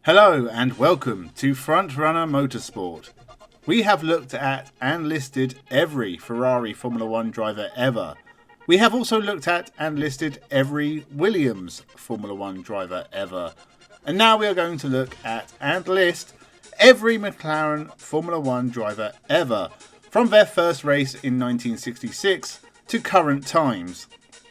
Hello and welcome to Frontrunner Motorsport. We have looked at and listed every Ferrari Formula 1 driver ever. We have also looked at and listed every Williams Formula 1 driver ever. And now we are going to look at and list every McLaren Formula 1 driver ever, from their first race in 1966 to current times.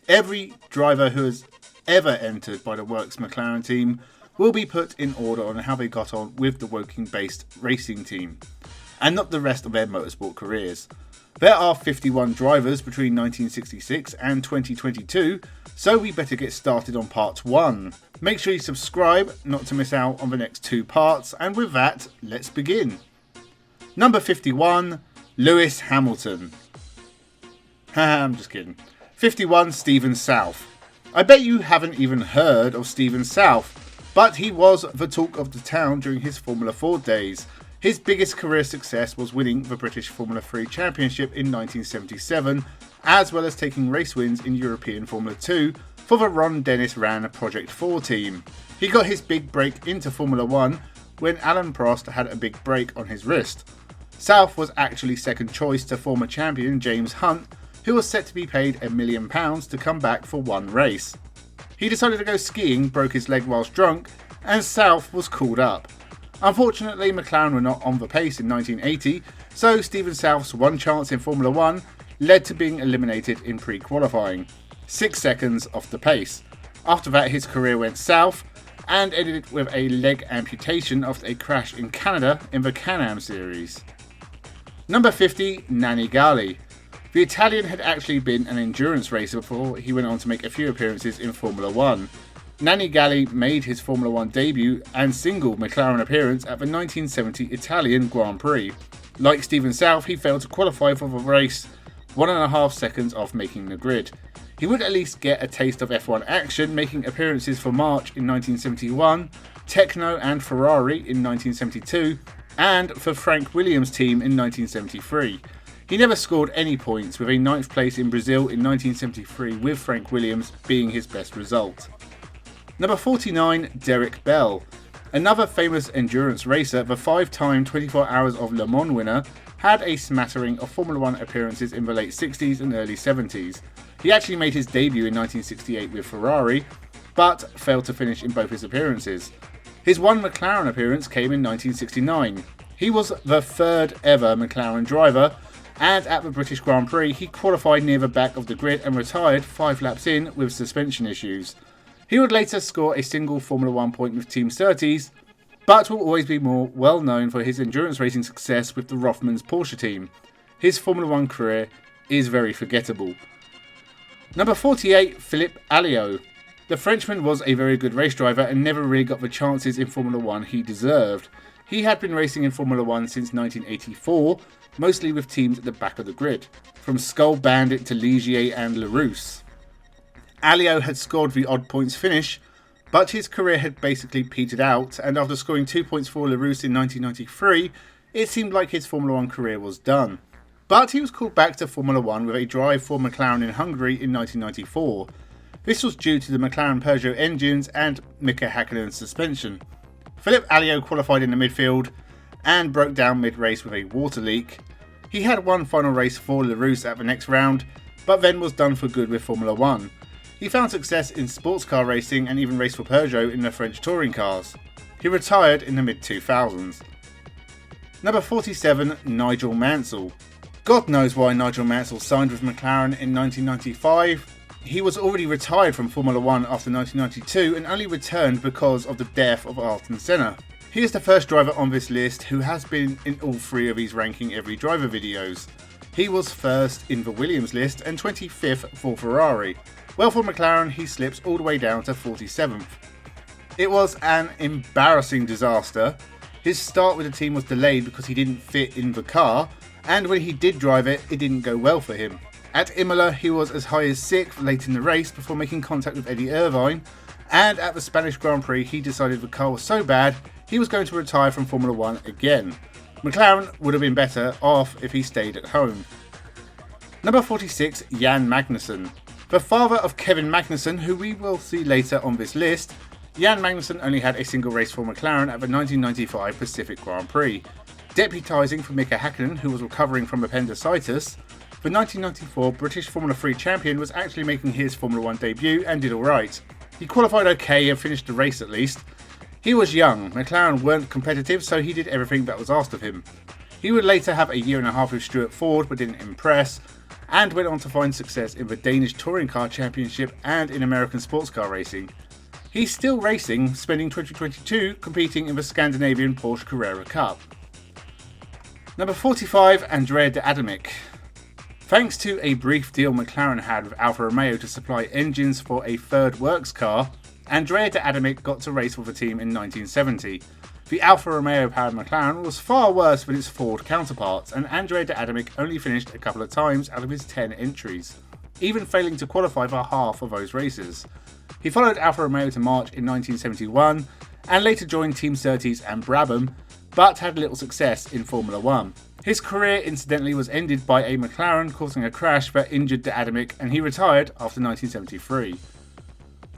Every driver who has ever entered by the Works McLaren team will be put in order on how they got on with the Woking-based racing team, and not the rest of their motorsport careers. There are 51 drivers between 1966 and 2022, so we better get started on part 1. Make sure you subscribe not to miss out on the next 2 parts, and with that, let's begin. Number 51, Lewis Hamilton. I'm just kidding. 51, Stephen South. I bet you haven't even heard of Stephen South, but he was the talk of the town during his Formula 4 days. His biggest career success was winning the British Formula 3 Championship in 1977, as well as taking race wins in European Formula 2 for the Ron Dennis-ran Project 4 team. He got his big break into Formula 1 when Alain Prost had a big break on his wrist. South was actually second choice to former champion James Hunt, who was set to be paid £1 million to come back for one race. He decided to go skiing, broke his leg whilst drunk, and South was called up. Unfortunately, McLaren were not on the pace in 1980, so Stephen South's one chance in Formula 1 led to being eliminated in pre-qualifying, 6 seconds off the pace. After that, his career went south and ended with a leg amputation after a crash in Canada in the Can-Am series. Number 50, Nanny Gali. The Italian had actually been an endurance racer before he went on to make a few appearances in Formula 1. Nanny Gali made his Formula 1 debut and single McLaren appearance at the 1970 Italian Grand Prix. Like Stephen South, he failed to qualify for the race 1.5 seconds off making the grid. He would at least get a taste of F1 action, making appearances for March in 1971, Techno and Ferrari in 1972, and for Frank Williams' team in 1973. He never scored any points, with a 9th place in Brazil in 1973 with Frank Williams being his best result. Number 49, Derek Bell. Another famous endurance racer, the 5-time 24 Hours of Le Mans winner, had a smattering of Formula 1 appearances in the late 60s and early 70s. He actually made his debut in 1968 with Ferrari, but failed to finish in both his appearances. His one McLaren appearance came in 1969. He was the 3rd ever McLaren driver, and at the British Grand Prix he qualified near the back of the grid and retired 5 laps in with suspension issues. He would later score a single Formula 1 point with Team Surtees, but will always be more well known for his endurance racing success with the Rothmans Porsche team. His Formula 1 career is very forgettable. Number 48, Philippe Alliot. The Frenchman was a very good race driver and never really got the chances in Formula 1 he deserved. He had been racing in Formula 1 since 1984, mostly with teams at the back of the grid, from Skull Bandit to Ligier and Larousse. Alliot had scored the odd points finish, but his career had basically petered out, and after scoring 2 points for Larousse in 1993, it seemed like his Formula 1 career was done. But he was called back to Formula 1 with a drive for McLaren in Hungary in 1994. This was due to the McLaren Peugeot engines and Mika Häkkinen's suspension. Philippe Alliot qualified in the midfield and broke down mid-race with a water leak. He had one final race for Larousse at the next round, but then was done for good with Formula 1. He found success in sports car racing and even raced for Peugeot in the French touring cars. He retired in the mid-2000s. Number 47, Nigel Mansell. God knows why Nigel Mansell signed with McLaren in 1995. He was already retired from Formula 1 after 1992 and only returned because of the death of Ayrton Senna. He is the first driver on this list who has been in all 3 of these ranking every driver videos. He was first in the Williams list and 25th for Ferrari. Well, for McLaren, he slips all the way down to 47th. It was an embarrassing disaster. His start with the team was delayed because he didn't fit in the car, and when he did drive it, it didn't go well for him. At Imola, he was as high as 6th late in the race before making contact with Eddie Irvine, and at the Spanish Grand Prix, he decided the car was so bad, he was going to retire from Formula 1 again. McLaren would have been better off if he stayed at home. Number 46, Jan Magnuson. The father of Kevin Magnuson, who we will see later on this list, Jan Magnuson only had a single race for McLaren at the 1995 Pacific Grand Prix. Deputising for Mika Häkkinen, who was recovering from appendicitis, the 1994 British Formula 3 champion was actually making his Formula 1 debut and did alright. He qualified okay and finished the race at least. He was young, McLaren weren't competitive, so he did everything that was asked of him. He would later have a year and a half with Stuart Ford but didn't impress, and went on to find success in the Danish Touring Car Championship and in American sports car racing. He's still racing, spending 2022 competing in the Scandinavian Porsche Carrera Cup. Number 45, Andrea De. Thanks to a brief deal McLaren had with Alfa Romeo to supply engines for a third works car, Andrea De got to race for the team in 1970. The Alfa Romeo powered McLaren was far worse than its Ford counterparts, and Andrea De only finished a couple of times out of his 10 entries, even failing to qualify for half of those races. He followed Alfa Romeo to March in 1971 and later joined Team Surtees and Brabham, but had little success in Formula 1. His career incidentally was ended by a McLaren causing a crash that injured De and he retired after 1973.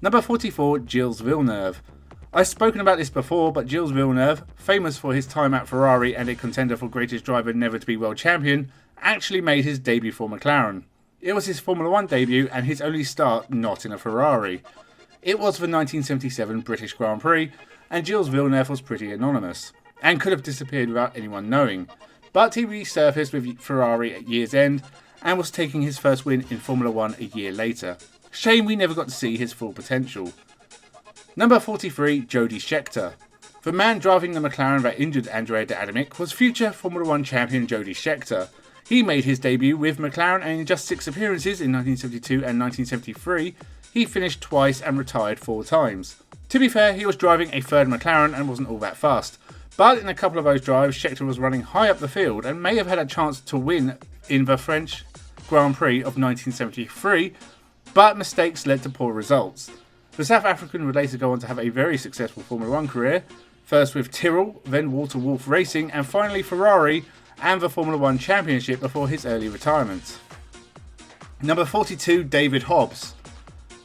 Number 44, Gilles Villeneuve. I've spoken about this before, but Gilles Villeneuve, famous for his time at Ferrari and a contender for greatest driver never to be world champion, actually made his debut for McLaren. It was his Formula 1 debut and his only start not in a Ferrari. It was the 1977 British Grand Prix, and Gilles Villeneuve was pretty anonymous, and could have disappeared without anyone knowing, but he resurfaced with Ferrari at year's end, and was taking his first win in Formula 1 a year later. Shame we never got to see his full potential. Number 43, Jody Schechter. The man driving the McLaren that injured Andrea De was future Formula 1 champion Jody Schechter. He made his debut with McLaren, and in just 6 appearances in 1972 and 1973, he finished twice and retired 4 times. To be fair, he was driving a third McLaren and wasn't all that fast, but in a couple of those drives, Schechter was running high up the field and may have had a chance to win in the French Grand Prix of 1973, but mistakes led to poor results. The South African would later go on to have a very successful Formula 1 career, first with Tyrrell, then Walter Wolf Racing, and finally Ferrari and the Formula 1 Championship before his early retirement. Number 42, David Hobbs.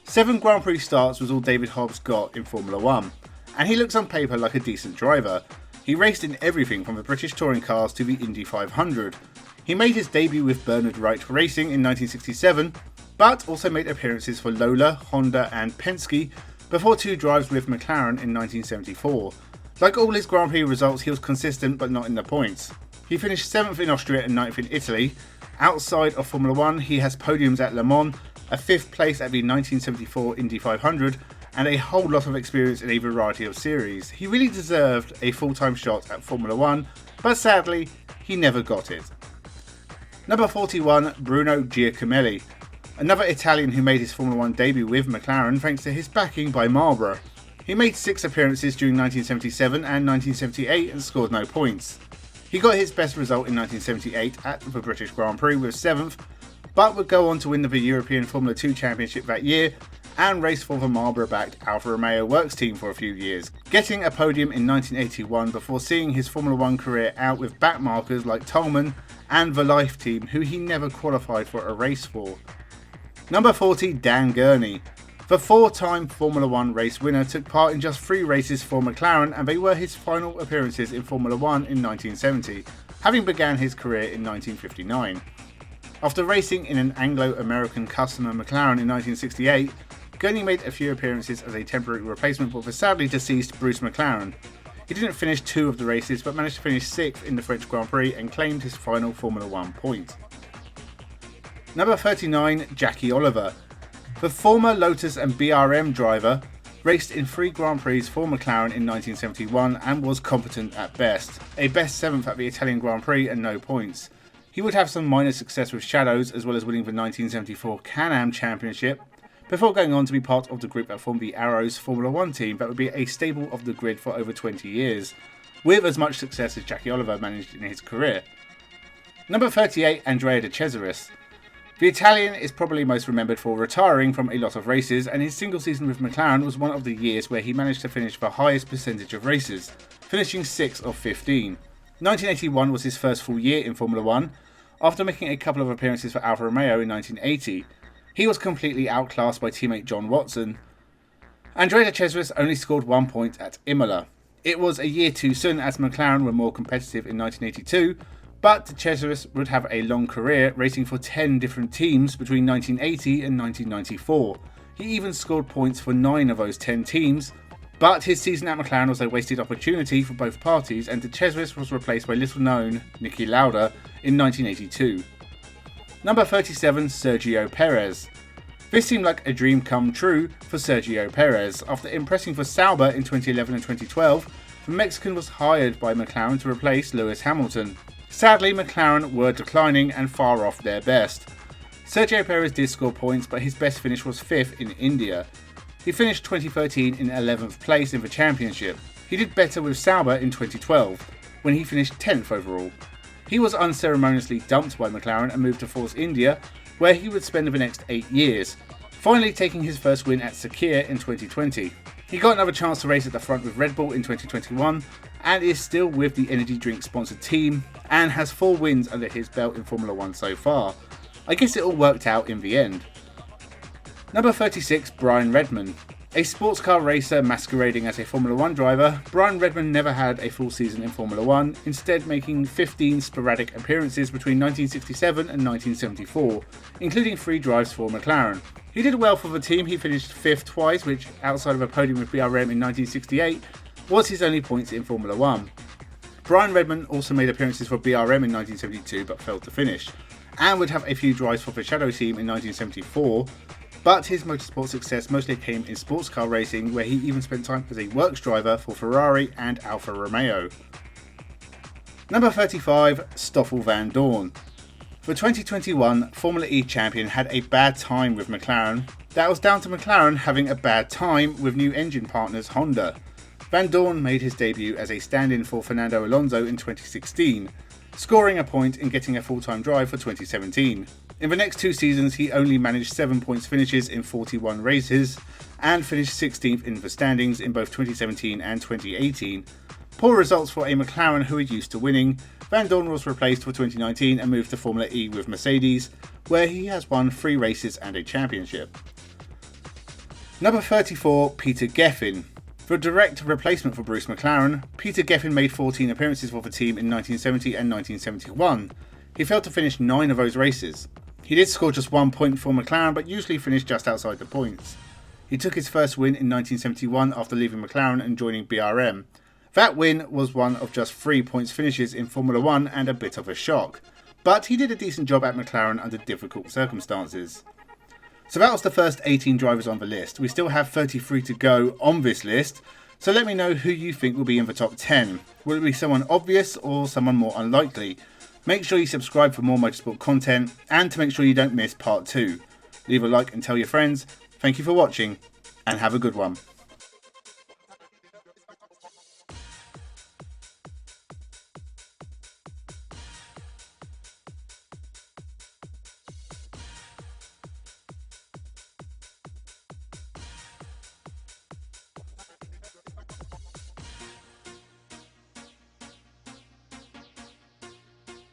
7 Grand Prix starts was all David Hobbs got in Formula 1, and he looks on paper like a decent driver. He raced in everything from the British touring cars to the Indy 500. He made his debut with Bernard Wright Racing in 1967, but also made appearances for Lola, Honda and Penske before 2 drives with McLaren in 1974. Like all his Grand Prix results, he was consistent but not in the points. He finished 7th in Austria and 9th in Italy. Outside of Formula 1, he has podiums at Le Mans, a 5th place at the 1974 Indy 500, and a whole lot of experience in a variety of series. He really deserved a full-time shot at Formula 1, but sadly, he never got it. Number 41, Bruno Giacomelli. Another Italian who made his Formula 1 debut with McLaren thanks to his backing by Marlboro. He made 6 appearances during 1977 and 1978 and scored no points. He got his best result in 1978 at the British Grand Prix with 7th, but would go on to win the European Formula 2 Championship that year and race for the Marlboro-backed Alfa Romeo Works team for a few years, getting a podium in 1981 before seeing his Formula 1 career out with backmarkers like Tolman and the Life team, who he never qualified for a race for. Number 40, Dan Gurney. The 4-time Formula 1 race winner took part in just 3 races for McLaren, and they were his final appearances in Formula 1 in 1970, having began his career in 1959. After racing in an Anglo-American customer McLaren in 1968, Gurney made a few appearances as a temporary replacement for the sadly deceased Bruce McLaren. He didn't finish 2 of the races, but managed to finish 6th in the French Grand Prix and claimed his final Formula 1 point. Number 39, Jackie Oliver. The former Lotus and BRM driver raced in 3 Grand Prix for McLaren in 1971 and was competent at best. A best 7th at the Italian Grand Prix and no points. He would have some minor success with Shadows as well as winning the 1974 Can-Am Championship before going on to be part of the group that formed the Arrows Formula 1 team that would be a staple of the grid for over 20 years, with as much success as Jackie Oliver managed in his career. Number 38, Andrea De Cesaris. The Italian is probably most remembered for retiring from a lot of races, and his single season with McLaren was one of the years where he managed to finish the highest percentage of races, finishing 6 of 15. 1981 was his first full year in Formula 1, after making a couple of appearances for Alfa Romeo in 1980. He was completely outclassed by teammate John Watson. Andrea De Santis only scored 1 point at Imola. It was a year too soon as McLaren were more competitive in 1982, but De Santis would have a long career racing for 10 different teams between 1980 and 1994. He even scored points for 9 of those 10 teams, but his season at McLaren was a wasted opportunity for both parties, and De Santis was replaced by little-known Niki Lauda in 1982. Number 37, Sergio Perez. This seemed like a dream come true for Sergio Perez. After impressing for Sauber in 2011 and 2012, the Mexican was hired by McLaren to replace Lewis Hamilton. Sadly, McLaren were declining and far off their best. Sergio Perez did score points, but his best finish was 5th in India. He finished 2013 in 11th place in the championship. He did better with Sauber in 2012, when he finished 10th overall. He was unceremoniously dumped by McLaren and moved to Force India, where he would spend the next 8 years, finally taking his first win at Sakhir in 2020. He got another chance to race at the front with Red Bull in 2021, and is still with the energy drink sponsored team, and has 4 wins under his belt in Formula 1 so far. I guess it all worked out in the end. Number 36, Brian Redman. A sports car racer masquerading as a Formula 1 driver, Brian Redman never had a full season in Formula 1, instead making 15 sporadic appearances between 1967 and 1974, including 3 drives for McLaren. He did well for the team. He finished 5th twice, which, outside of a podium with BRM in 1968, was his only points in Formula 1. Brian Redman also made appearances for BRM in 1972 but failed to finish, and would have a few drives for the Shadow team in 1974, but his motorsport success mostly came in sports car racing, where he even spent time as a works driver for Ferrari and Alfa Romeo. Number 35, Stoffel Vandoorne. The 2021 Formula E champion had a bad time with McLaren. That was down to McLaren having a bad time with new engine partners Honda. Vandoorne made his debut as a stand-in for Fernando Alonso in 2016, scoring a point and getting a full-time drive for 2017. In the next 2 seasons, he only managed 7 points finishes in 41 races and finished 16th in the standings in both 2017 and 2018. Poor results for a McLaren who are used to winning. Vandoorne was replaced for 2019 and moved to Formula E with Mercedes, where he has won 3 races and a championship. Number 34, Peter Geffen. For a direct replacement for Bruce McLaren, Peter Geffen made 14 appearances for the team in 1970 and 1971. He failed to finish 9 of those races. He did score just 1 point for McLaren, but usually finished just outside the points. He took his first win in 1971 after leaving McLaren and joining BRM. That win was one of just 3 points finishes in Formula 1 and a bit of a shock, but he did a decent job at McLaren under difficult circumstances. So that was the first 18 drivers on the list. We still have 33 to go on this list, so let me know who you think will be in the top 10. Will it be someone obvious or someone more unlikely? Make sure you subscribe for more motorsport content, and to make sure you don't miss part 2. Leave a like and tell your friends. Thank you for watching, and have a good one.